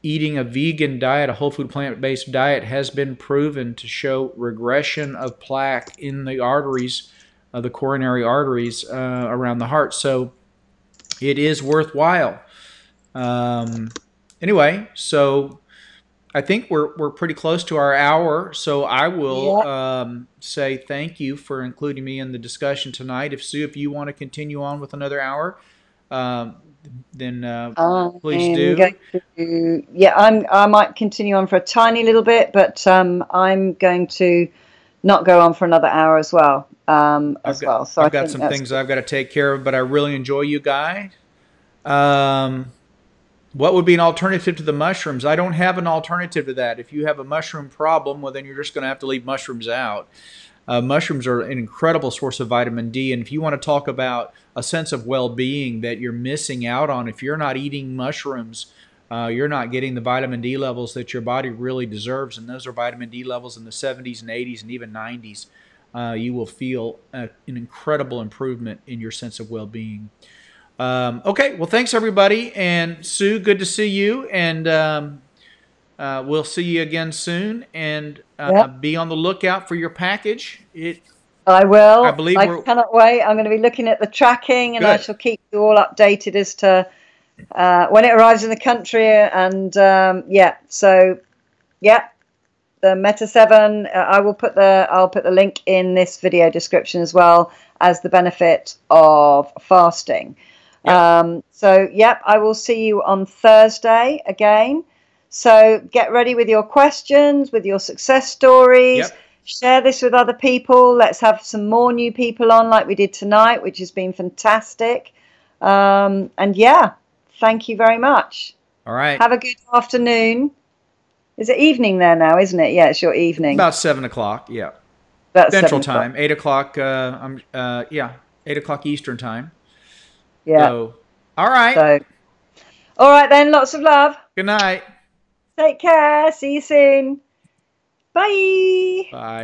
eating a vegan diet, a whole food plant-based diet, has been proven to show regression of plaque in the arteries, the coronary arteries around the heart. So it is worthwhile. Anyway, so I think we're pretty close to our hour. So I will Yeah. say thank you for including me in the discussion tonight. If you want to continue on with another hour, um, then I'm please going do. to, yeah, I might continue on for a tiny little bit, but I'm going to not go on for another hour as well. I've As got well. So I I've got think some that's things good. I've got to take care of, but I really enjoy you guys. Um, what would be an alternative to the mushrooms? I don't have an alternative to that. If you have a mushroom problem, well, then you're just going to have to leave mushrooms out. Mushrooms are an incredible source of vitamin D, and if you want to talk about a sense of well-being that you're missing out on, if you're not eating mushrooms, you're not getting the vitamin D levels that your body really deserves, and those are vitamin D levels in the 70s and 80s and even 90s. You will feel an incredible improvement in your sense of well-being. Okay, well, thanks everybody, and Sue, good to see you, and we'll see you again soon. And Yep, be on the lookout for your package. I I will. believe I we're cannot wait. I'm going to be looking at the tracking, and I good. shall keep you all updated as to when it arrives in the country. And yeah, so yeah, the Meta 7. I'll put the link in this video description as well as the benefit of fasting. Yep. I will see you on Thursday again. So get ready with your questions, with your success stories. Yep. Share this with other people. Let's have some more new people on like we did tonight, which has been fantastic. Thank you very much. All right. Have a good afternoon. Is it evening there now, isn't it? Yeah, it's your evening. About 7 o'clock, yeah. That's Central 7 o'clock. time. 8 o'clock, 8 o'clock Eastern time. Yeah. So, all right. So, all right then, lots of love. Good night. Take care. See you soon. Bye. Bye.